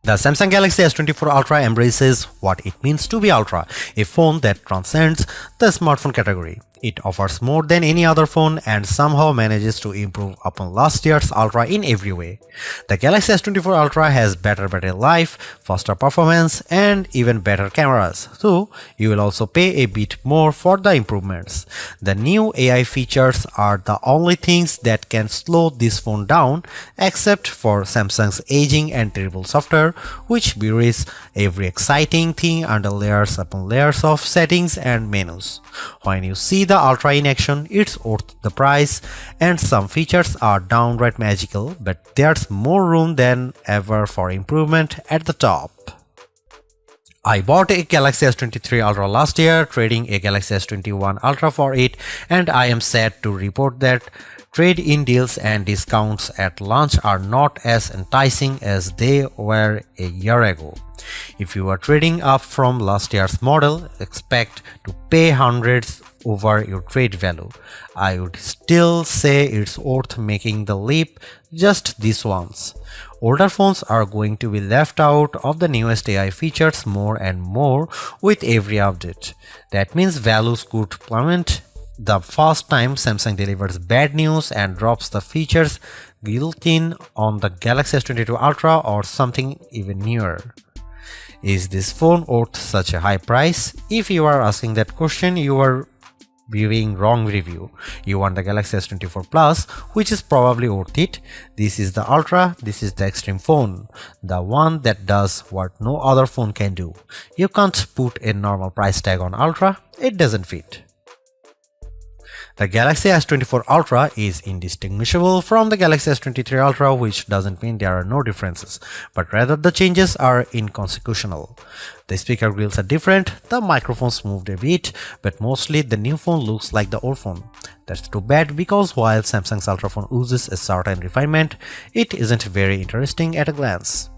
The Samsung Galaxy S24 Ultra embraces what it means to be Ultra, a phone that transcends the smartphone category. It offers more than any other phone and somehow manages to improve upon last year's Ultra in every way. The Galaxy S24 Ultra has better battery life, faster performance, and even better cameras, so you will also pay a bit more for the improvements. The new AI features are the only things that can slow this phone down, except for Samsung's aging and terrible software, which buries every exciting thing under layers upon layers of settings and menus. When you see the Ultra in action, it's worth the price, and some features are downright magical, but there's more room than ever for improvement at the top. I bought a Galaxy S23 Ultra last year, trading a Galaxy S21 Ultra for it, and I am sad to report that trade-in deals and discounts at launch are not as enticing as they were a year ago. If you are trading up from last year's model, expect to pay hundreds over your trade value. I would still say it's worth making the leap just this once. Older phones are going to be left out of the newest AI features more and more with every update. That means values could plummet the first time Samsung delivers bad news and drops the features built in on the Galaxy S22 Ultra or something even newer. Is this phone worth such a high price? If you are asking that question, you are viewing wrong review. You want the Galaxy S24 Plus, which is probably worth it. This is the Ultra, this is the extreme phone, the one that does what no other phone can do. You can't put a normal price tag on Ultra, it doesn't fit. The Galaxy S24 Ultra is indistinguishable from the Galaxy S23 Ultra, which doesn't mean there are no differences, but rather the changes are inconsequential. The speaker grills are different, the microphones moved a bit, but mostly the new phone looks like the old phone. That's too bad, because while Samsung's Ultra phone oozes a certain refinement, it isn't very interesting at a glance.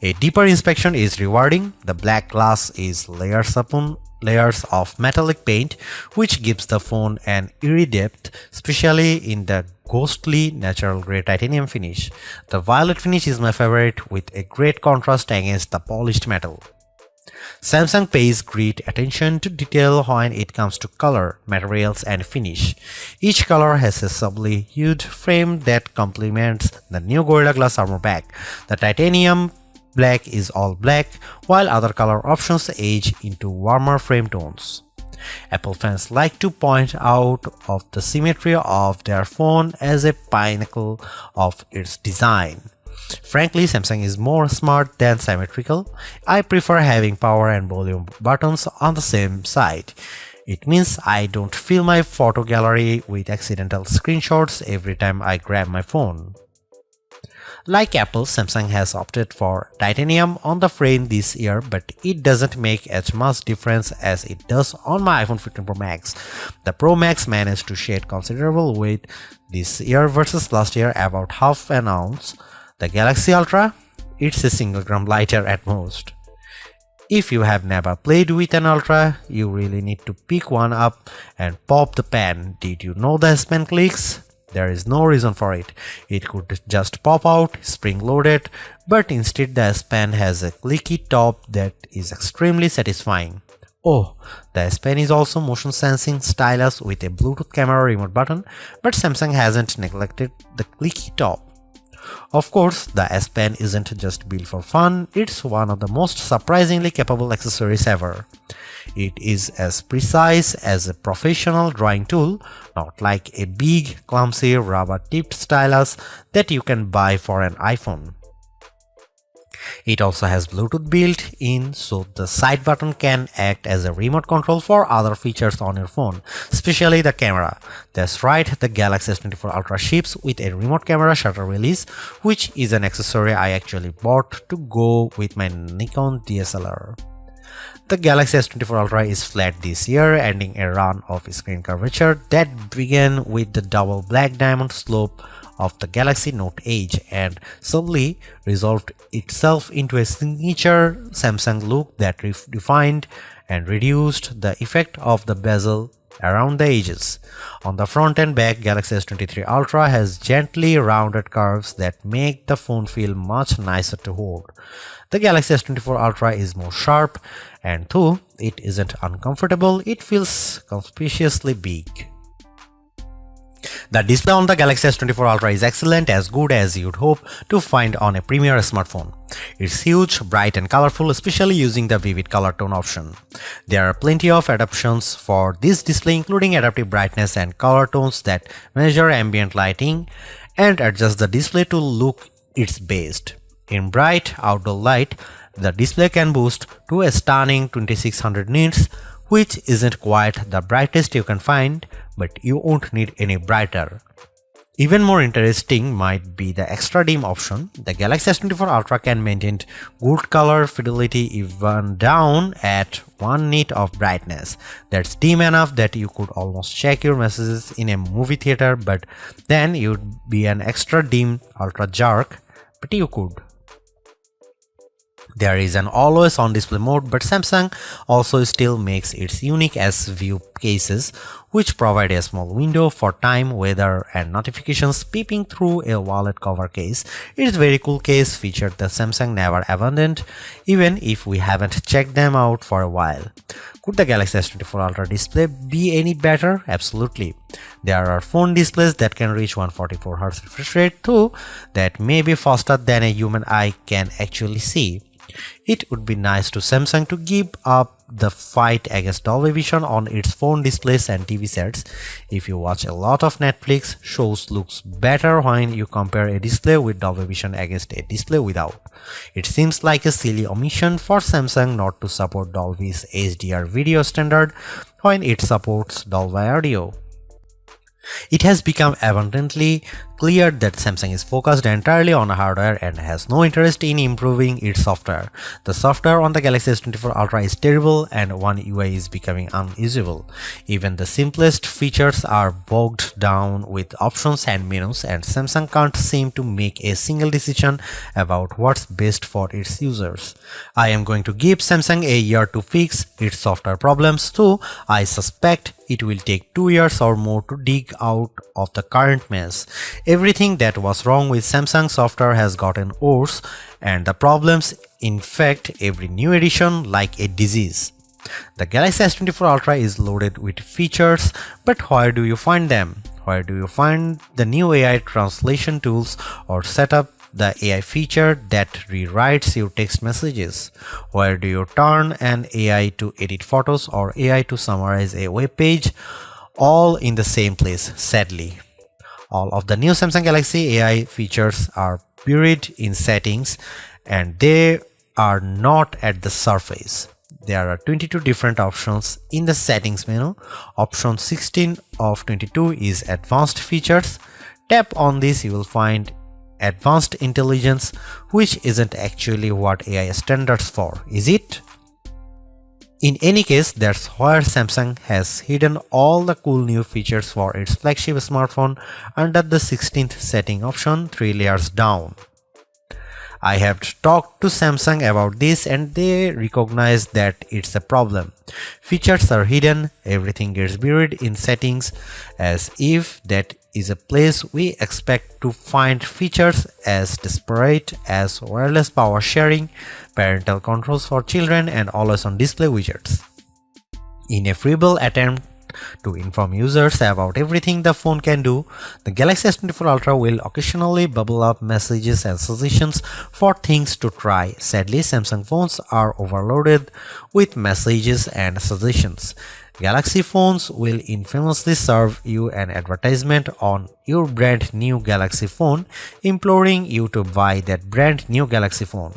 A deeper inspection is rewarding. The black glass is layers upon layers of metallic paint, which gives the phone an eerie depth, especially in the ghostly natural grey titanium finish. The violet finish is my favorite, with a great contrast against the polished metal. Samsung pays great attention to detail when it comes to color, materials, and finish. Each color has a subtly hued frame that complements the new Gorilla Glass armor back. The titanium black is all black, while other color options age into warmer frame tones. Apple fans like to point out of the symmetry of their phone as a pinnacle of its design. Frankly, Samsung is more smart than symmetrical. I prefer having power and volume buttons on the same side. It means I don't fill my photo gallery with accidental screenshots every time I grab my phone. Like Apple, Samsung has opted for titanium on the frame this year, but it doesn't make as much difference as it does on my iPhone 15 Pro Max. The Pro Max managed to shed considerable weight this year versus last year, about half an ounce. The Galaxy Ultra, it's a single gram lighter at most. If you have never played with an Ultra, you really need to pick one up and pop the pen. Did you know the S Pen clicks? There is no reason for it. It could just pop out, spring-loaded, but instead the S Pen has a clicky top that is extremely satisfying. Oh, the S Pen is also motion sensing stylus with a Bluetooth camera remote button, but Samsung hasn't neglected the clicky top. Of course, the S Pen isn't just built for fun, it's one of the most surprisingly capable accessories ever. It is as precise as a professional drawing tool, not like a big, clumsy, rubber-tipped stylus that you can buy for an iPhone. It also has Bluetooth built in, so the side button can act as a remote control for other features on your phone, especially the camera. That's right, the Galaxy S24 Ultra ships with a remote camera shutter release, which is an accessory I actually bought to go with my Nikon DSLR. The Galaxy S24 Ultra is flat this year, ending a run of screen curvature that began with the double black diamond slope of the Galaxy Note Edge and subtly resolved itself into a signature Samsung look that refined and reduced the effect of the bezel around the edges. On the front and back, Galaxy S23 Ultra has gently rounded curves that make the phone feel much nicer to hold. The Galaxy S24 Ultra is more sharp, and though it isn't uncomfortable, it feels conspicuously big. The display on the Galaxy S24 Ultra is excellent, as good as you'd hope to find on a premier smartphone. It's huge, bright and colorful, especially using the vivid color tone option. There are plenty of adaptations for this display, including adaptive brightness and color tones that measure ambient lighting and adjust the display to look its best. In bright outdoor light, the display can boost to a stunning 2600 nits, which isn't quite the brightest you can find, but you won't need any brighter. Even more interesting might be the extra dim option. The Galaxy S24 Ultra can maintain good color fidelity even down at 1 nit of brightness. That's dim enough that you could almost check your messages in a movie theater, but then you'd be an extra dim ultra jerk, but you could. There is an always on display mode, but Samsung also still makes its unique S View cases, which provide a small window for time, weather and notifications peeping through a wallet cover case. It's a very cool case feature that Samsung never abandoned, even if we haven't checked them out for a while. Could the Galaxy S24 Ultra display be any better? Absolutely. There are phone displays that can reach 144Hz refresh rate too, that may be faster than a human eye can actually see. It would be nice to Samsung to give up the fight against Dolby Vision on its phone displays and TV sets. If you watch a lot of Netflix, shows looks better when you compare a display with Dolby Vision against a display without. It seems like a silly omission for Samsung not to support Dolby's HDR video standard when it supports Dolby Audio. It has become abundantly clear that Samsung is focused entirely on hardware and has no interest in improving its software. The software on the Galaxy S24 Ultra is terrible and One UI is becoming unusable. Even the simplest features are bogged down with options and menus, and Samsung can't seem to make a single decision about what's best for its users. I am going to give Samsung a year to fix its software problems, though I suspect it will take 2 years or more to dig out of the current mess. Everything that was wrong with Samsung software has gotten worse, and the problems infect every new edition like a disease. The Galaxy S24 Ultra is loaded with features, but where do you find them? Where do you find the new AI translation tools or set up the AI feature that rewrites your text messages? Where do you turn an AI to edit photos or AI to summarize a web page? All in the same place, sadly. All of the new Samsung Galaxy AI features are buried in settings, and they are not at the surface. There are 22 different options in the settings menu. Option 16 of 22 is advanced features. Tap on this, you will find advanced intelligence, which isn't actually what AI standards for, is it? In any case, that's where Samsung has hidden all the cool new features for its flagship smartphone under the 16th setting option 3 layers down. I have talked to Samsung about this and they recognize that it's a problem. Features are hidden, everything gets buried in settings, as if that is a place we expect to find features as disparate as wireless power sharing, parental controls for children, and always-on display widgets. In a feeble attempt to inform users about everything the phone can do, the Galaxy S24 Ultra will occasionally bubble up messages and suggestions for things to try. Sadly, Samsung phones are overloaded with messages and suggestions. Galaxy phones will infamously serve you an advertisement on your brand new Galaxy phone, imploring you to buy that brand new Galaxy phone.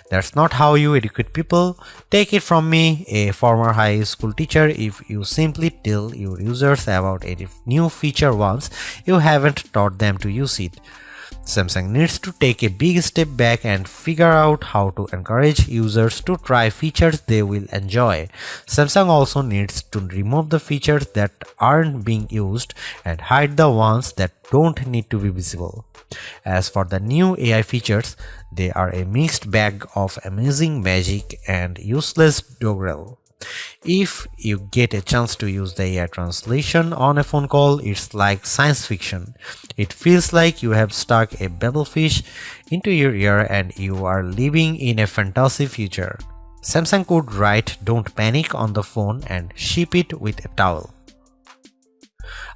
That's not how you educate people. Take it from me, a former high school teacher. If you simply tell your users about a new feature once, you haven't taught them to use it. Samsung needs to take a big step back and figure out how to encourage users to try features they will enjoy. Samsung also needs to remove the features that aren't being used and hide the ones that don't need to be visible. As for the new AI features, they are a mixed bag of amazing magic and useless doggerel. If you get a chance to use the AI translation on a phone call, it's like science fiction. It feels like you have stuck a babblefish into your ear and you are living in a fantasy future. Samsung could write "Don't panic" on the phone and ship it with a towel.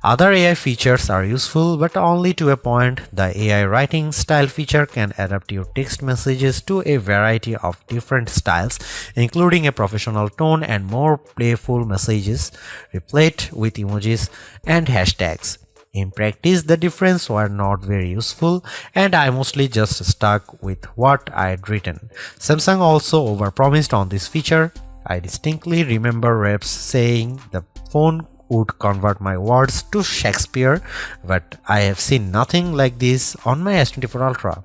Other AI features are useful, but only to a point. The AI writing style feature can adapt your text messages to a variety of different styles, including a professional tone and more playful messages, replete with emojis and hashtags. In practice, the differences were not very useful, and I mostly just stuck with what I had written. Samsung also overpromised on this feature. I distinctly remember reps saying the phone would convert my words to Shakespeare, but I have seen nothing like this on my S24 Ultra.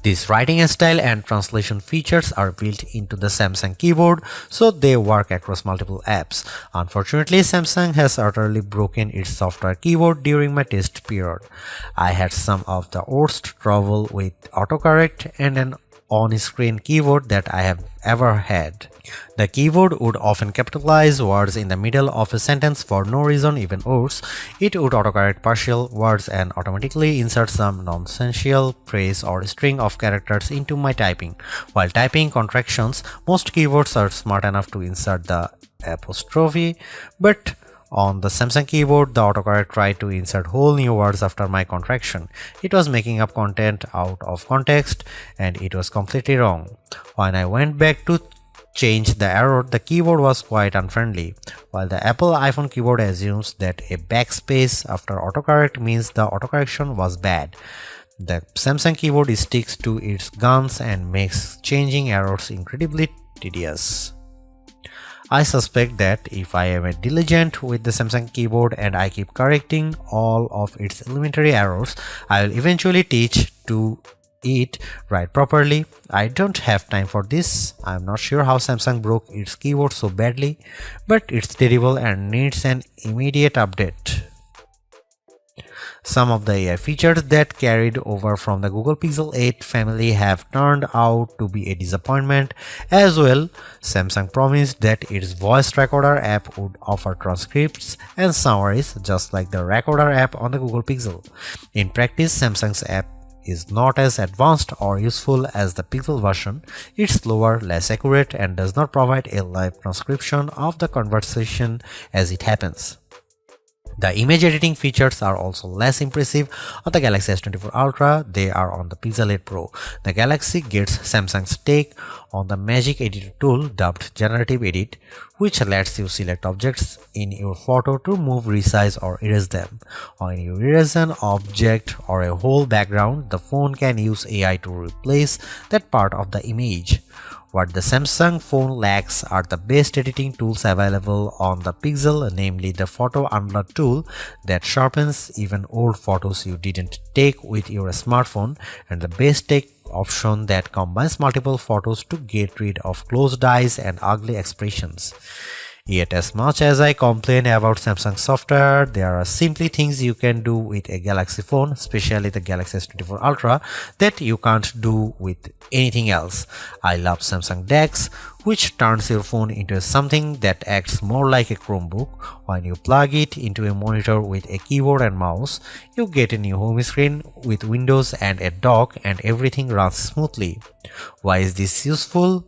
These writing style and translation features are built into the Samsung keyboard, so they work across multiple apps. Unfortunately, Samsung has utterly broken its software keyboard during my test period. I had some of the worst trouble with autocorrect and an on-screen keyboard that I have ever had. The keyboard would often capitalize words in the middle of a sentence for no reason, even worse. It would autocorrect partial words and automatically insert some nonsensical phrase or string of characters into my typing. While typing contractions, most keyboards are smart enough to insert the apostrophe, but on the Samsung keyboard, the autocorrect tried to insert whole new words after my contraction. It was making up content out of context, and it was completely wrong. When I went back to change the error, the keyboard was quite unfriendly. While the Apple iPhone keyboard assumes that a backspace after autocorrect means the autocorrection was bad, the Samsung keyboard sticks to its guns and makes changing errors incredibly tedious. I suspect that if I am diligent with the Samsung keyboard and I keep correcting all of its elementary errors, I will eventually teach to it write properly. I don't have time for this. I'm not sure how Samsung broke its keyboard so badly, but it's terrible and needs an immediate update. Some of the AI features that carried over from the Google Pixel 8 family have turned out to be a disappointment as well. Samsung promised that its voice recorder app would offer transcripts and summaries just like the recorder app on the Google Pixel. In practice, Samsung's app is not as advanced or useful as the Pixel version. It's slower, less accurate, and does not provide a live transcription of the conversation as it happens. The image editing features are also less impressive on the Galaxy S24 Ultra. They are on the Pixel 8 Pro. The Galaxy gets Samsung's take on the Magic Editor tool dubbed Generative Edit, which lets you select objects in your photo to move, resize, or erase them. When you erase an object or a whole background, the phone can use AI to replace that part of the image. What the Samsung phone lacks are the best editing tools available on the Pixel, namely the Photo Unblur tool that sharpens even old photos you didn't take with your smartphone, and the best take option that combines multiple photos to get rid of closed eyes and ugly expressions. Yet as much as I complain about Samsung software, there are simply things you can do with a Galaxy phone, especially the Galaxy S24 Ultra, that you can't do with anything else. I love Samsung DeX, which turns your phone into something that acts more like a Chromebook. When you plug it into a monitor with a keyboard and mouse, you get a new home screen with windows and a dock, and everything runs smoothly. Why is this useful?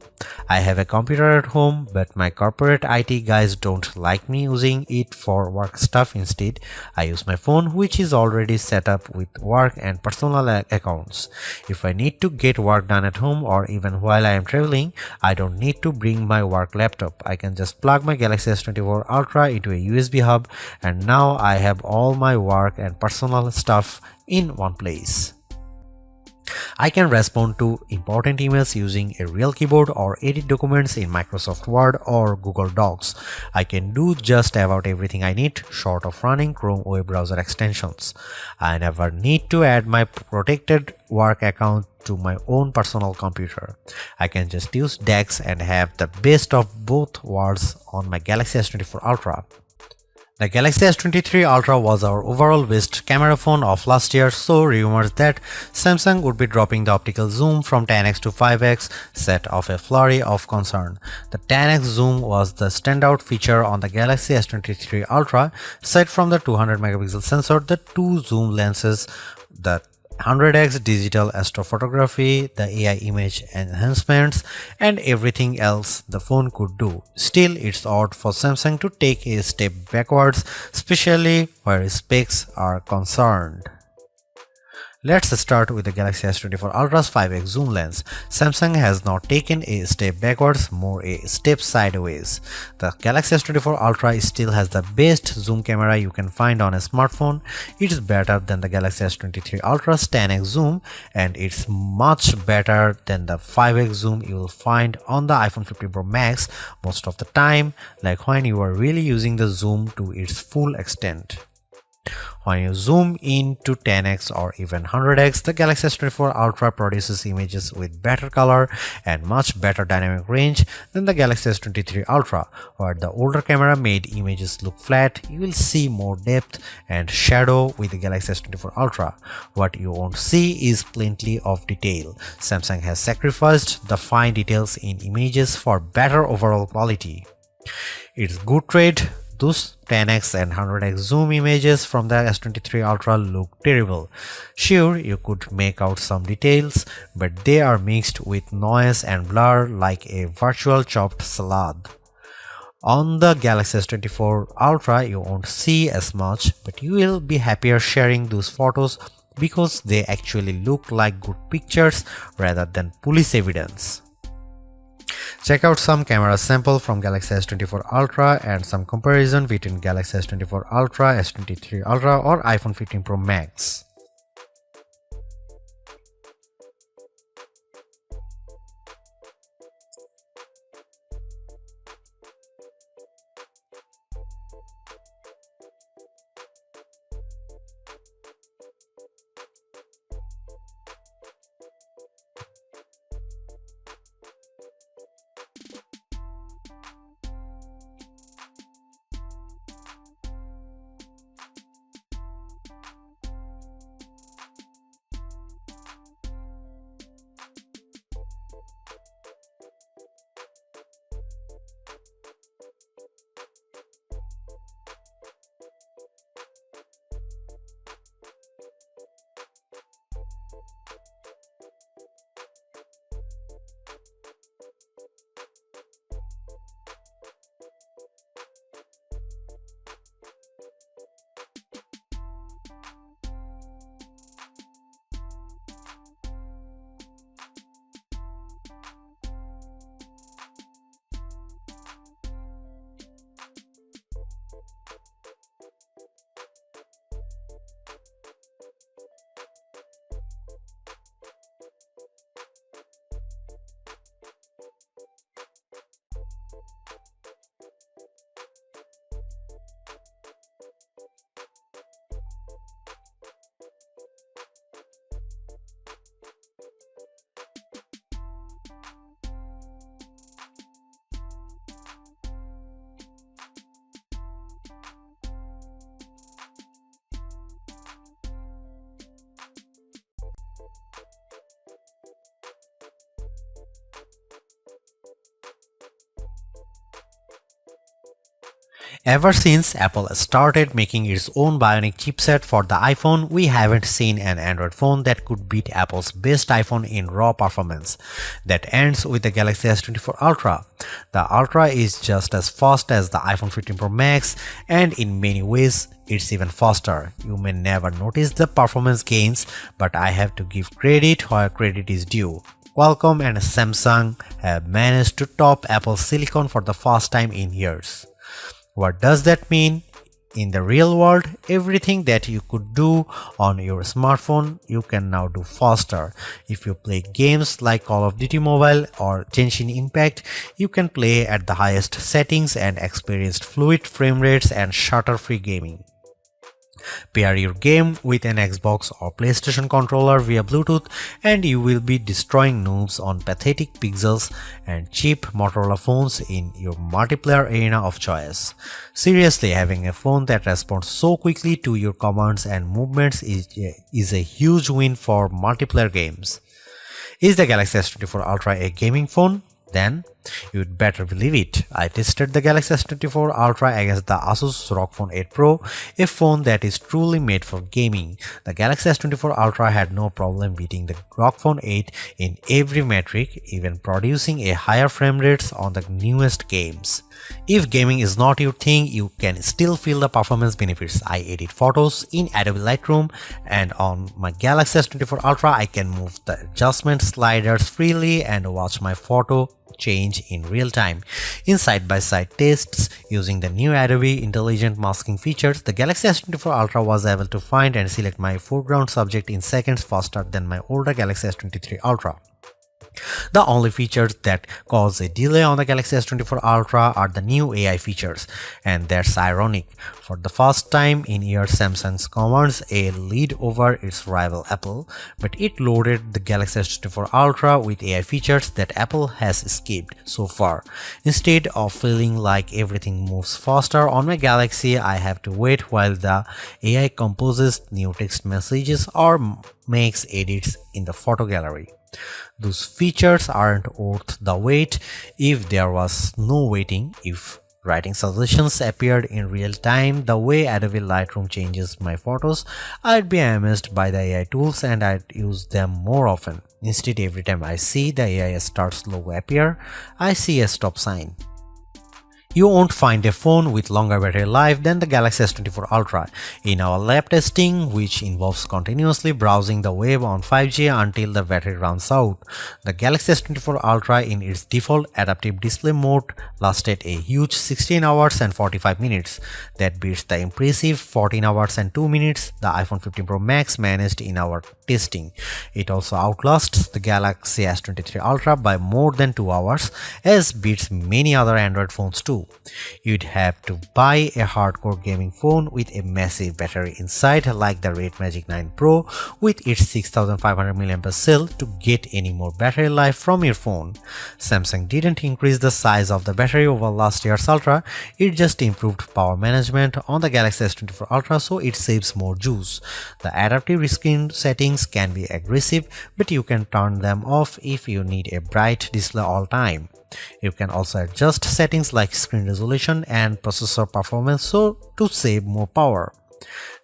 I have a computer at home, but my corporate IT guys don't like me using it for work stuff. Instead, I use my phone, which is already set up with work and personal accounts. If I need to get work done at home or even while I am traveling, I don't need to bring my work laptop. I can just plug my Galaxy S24 Ultra into a USB hub, and now I have all my work and personal stuff in one place. I can respond to important emails using a real keyboard or edit documents in Microsoft Word or Google Docs. I can do just about everything I need short of running Chrome web browser extensions. I never need to add my protected work account to my own personal computer. I can just use DeX and have the best of both worlds on my Galaxy S24 Ultra. The Galaxy S23 Ultra was our overall best camera phone of last year, so rumors that Samsung would be dropping the optical zoom from 10x to 5x set off a flurry of concern. The 10x zoom was the standout feature on the Galaxy S23 Ultra. Aside from the 200 megapixel sensor, the two zoom lenses, the 100x digital astrophotography, the AI image enhancements, and everything else the phone could do. Still, it's odd for Samsung to take a step backwards, especially where specs are concerned. Let's start with the Galaxy S24 Ultra's 5x zoom lens. Samsung has not taken a step backwards, more a step sideways. The Galaxy S24 Ultra still has the best zoom camera you can find on a smartphone. It's better than the Galaxy S23 Ultra's 10x zoom, and it's much better than the 5x zoom you will find on the iPhone 15 Pro Max most of the time, like when you are really using the zoom to its full extent. When you zoom in to 10x or even 100x, the Galaxy S24 Ultra produces images with better color and much better dynamic range than the Galaxy S23 Ultra. Where the older camera made images look flat, you will see more depth and shadow with the Galaxy S24 Ultra. What you won't see is plenty of detail. Samsung has sacrificed the fine details in images for better overall quality. It's good trade. Those 10x and 100x zoom images from the S23 Ultra look terrible. Sure, you could make out some details, but they are mixed with noise and blur like a virtual chopped salad. On the Galaxy S24 Ultra, you won't see as much, but you will be happier sharing those photos because they actually look like good pictures rather than police evidence. Check out some camera sample from Galaxy S24 Ultra and some comparison between Galaxy S24 Ultra, S23 Ultra or iPhone 15 Pro Max. Ever since Apple started making its own Bionic chipset for the iPhone, we haven't seen an Android phone that could beat Apple's best iPhone in raw performance. That ends with the Galaxy S24 Ultra. The Ultra is just as fast as the iPhone 15 Pro Max, and in many ways, it's even faster. You may never notice the performance gains, but I have to give credit where credit is due. Qualcomm and Samsung have managed to top Apple's silicon for the first time in years. What does that mean? In the real world, everything that you could do on your smartphone, you can now do faster. If you play games like Call of Duty Mobile or Genshin Impact, you can play at the highest settings and experience fluid frame rates and shutter-free gaming. Pair your game with an Xbox or PlayStation controller via Bluetooth and you will be destroying noobs on pathetic pixels and cheap Motorola phones in your multiplayer arena of choice. Seriously, having a phone that responds so quickly to your commands and movements is a huge win for multiplayer games. Is the Galaxy S24 Ultra a gaming phone? Then you'd better believe it. I tested the Galaxy S24 Ultra against the Asus ROG Phone 8 Pro, a phone that is truly made for gaming. The Galaxy S24 Ultra had no problem beating the ROG Phone 8 in every metric, even producing a higher frame rates on the newest games. If gaming is not your thing, you can still feel the performance benefits. I edit photos in Adobe Lightroom, and on my Galaxy S24 Ultra I can move the adjustment sliders freely and watch my photo change in real time. In side-by-side tests using the new Adobe Intelligent Masking features, the Galaxy S24 Ultra was able to find and select my foreground subject in seconds faster than my older Galaxy S23 Ultra. The only features that cause a delay on the Galaxy S24 Ultra are the new AI features, and that's ironic. For the first time in years, Samsung's commands a lead over its rival Apple, but it loaded the Galaxy S24 Ultra with AI features that Apple has skipped so far. Instead of feeling like everything moves faster on my Galaxy, I have to wait while the AI composes new text messages or makes edits in the photo gallery. Those features aren't worth the wait if there was no waiting. If writing suggestions appeared in real time the way Adobe Lightroom changes my photos, I'd be amazed by the AI tools and I'd use them more often. Instead, every time I see the AI starts logo appear, I see a stop sign. You won't find a phone with longer battery life than the Galaxy S24 Ultra. In our lab testing, which involves continuously browsing the web on 5G until the battery runs out, the Galaxy S24 Ultra in its default adaptive display mode lasted a huge 16 hours and 45 minutes. That beats the impressive 14 hours and 2 minutes the iPhone 15 Pro Max managed in our testing. It also outlasts the Galaxy S23 Ultra by more than 2 hours, as beats many other Android phones too. You'd have to buy a hardcore gaming phone with a massive battery inside like the Red Magic 9 Pro with its 6500 mAh cell to get any more battery life from your phone. Samsung didn't increase the size of the battery over last year's Ultra, it just improved power management on the Galaxy S24 Ultra so it saves more juice. The adaptive screen settings can be aggressive, but you can turn them off if you need a bright display all time. You can also adjust settings like screen resolution and processor performance to save more power.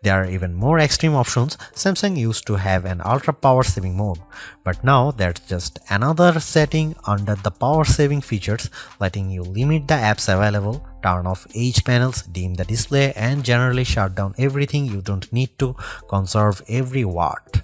There are even more extreme options. Samsung used to have an ultra power saving mode, but now that's just another setting under the power saving features, letting you limit the apps available, turn off edge panels, dim the display, and generally shut down everything you don't need to conserve every watt.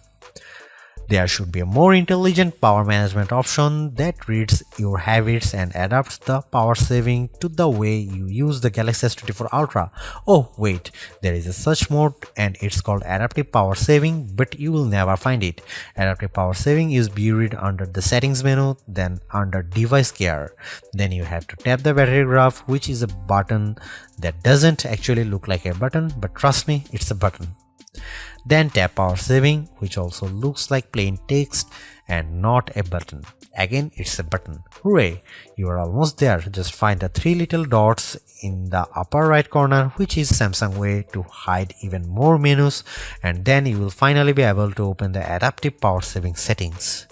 There should be a more intelligent power management option that reads your habits and adapts the power saving to the way you use the Galaxy S24 Ultra. Oh wait, there is a such mode and it's called adaptive power saving, but you will never find it. Adaptive power saving is buried under the settings menu, then under device care. Then you have to tap the battery graph, which is a button that doesn't actually look like a button, but trust me, it's a button. Then tap power saving, which also looks like plain text and not a button. Again, it's a button. Hooray! You are almost there. Just find the 3 little dots in the upper right corner, which is Samsung way to hide even more menus, and then you will finally be able to open the adaptive power saving settings.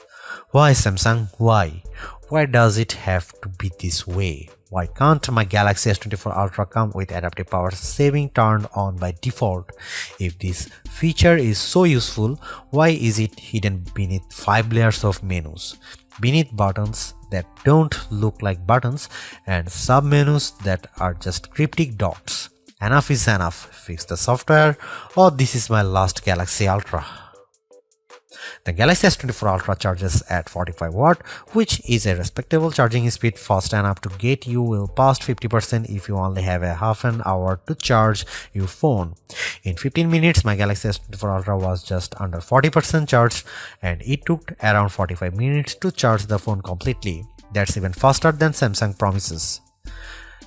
Why Samsung? Why? Why does it have to be this way? Why can't my Galaxy S24 Ultra come with adaptive power saving turned on by default? If this feature is so useful, why is it hidden beneath 5 layers of menus? Beneath buttons that don't look like buttons and sub-menus that are just cryptic dots. Enough is enough. Fix the software, or this is my last Galaxy Ultra. The Galaxy S24 Ultra charges at 45 watt, which is a respectable charging speed, fast enough to get you well past 50% if you only have a half an hour to charge your phone. In 15 minutes, my Galaxy S24 Ultra was just under 40% charged, and it took around 45 minutes to charge the phone completely. That's even faster than Samsung promises.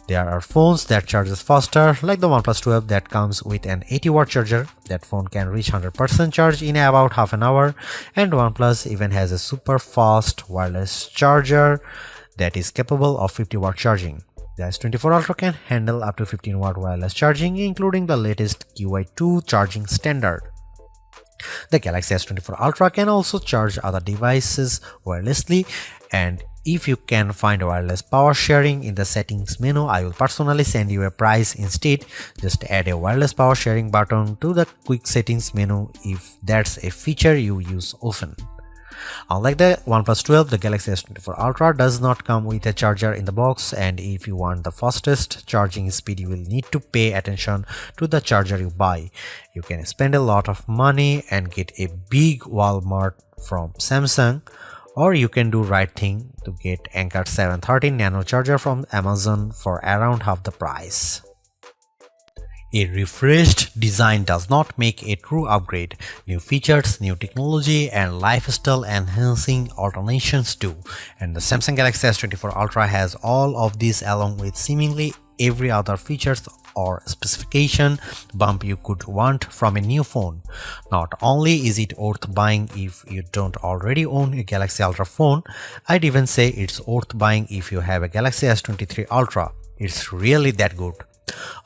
There are phones that charges faster, like the OnePlus 12 that comes with an 80-watt charger. That phone can reach 100% charge in about half an hour, and OnePlus even has a super fast wireless charger that is capable of 50-watt charging. The S24 Ultra can handle up to 15-watt wireless charging, including the latest QI2 charging standard. The Galaxy S24 Ultra can also charge other devices wirelessly, and if you can find wireless power sharing in the settings menu, I will personally send you a price instead. Just add a wireless power sharing button to the quick settings menu if that's a feature you use often. Unlike the OnePlus 12, the Galaxy S24 Ultra does not come with a charger in the box, and if you want the fastest charging speed, you will need to pay attention to the charger you buy. You can spend a lot of money and get a big Walmart from Samsung, or you can do right thing to get Anker 713 Nano charger from Amazon for around half the price. A refreshed design does not make a true upgrade. New features, new technology, and lifestyle enhancing alternations do. And the Samsung Galaxy S24 Ultra has all of these along with seemingly every other features or specification bump you could want from a new phone. Not only is it worth buying if you don't already own a Galaxy Ultra phone, I'd even say it's worth buying if you have a Galaxy S23 Ultra. It's really that good.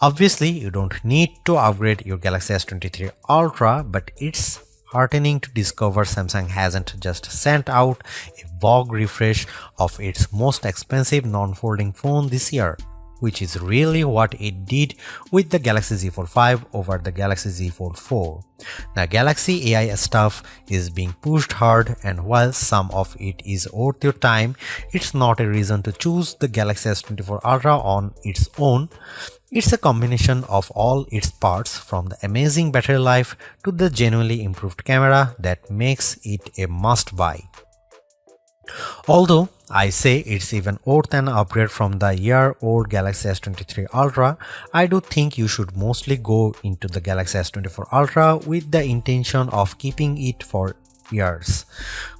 Obviously, you don't need to upgrade your Galaxy S23 Ultra, but it's heartening to discover Samsung hasn't just sent out a vogue refresh of its most expensive non-folding phone this year, which is really what it did with the Galaxy Z Fold 5 over the Galaxy Z Fold 4. The Galaxy AI stuff is being pushed hard, and while some of it is worth your time, it's not a reason to choose the Galaxy S24 Ultra on its own. It's a combination of all its parts, from the amazing battery life to the genuinely improved camera, that makes it a must-buy. Although I say it's even worth an upgrade from the year-old Galaxy S23 Ultra, I do think you should mostly go into the Galaxy S24 Ultra with the intention of keeping it for years.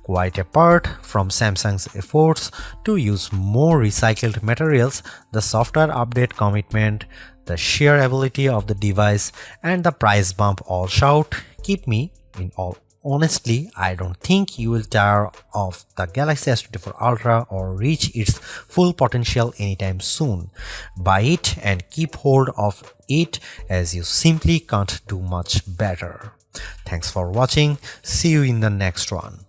Quite apart from Samsung's efforts to use more recycled materials, the software update commitment, the sheer ability of the device, and the price bump all shout, keep me in all. Honestly, I don't think you will tire of the Galaxy S24 Ultra or reach its full potential anytime soon. Buy it and keep hold of it, as you simply can't do much better. Thanks for watching. See you in the next one.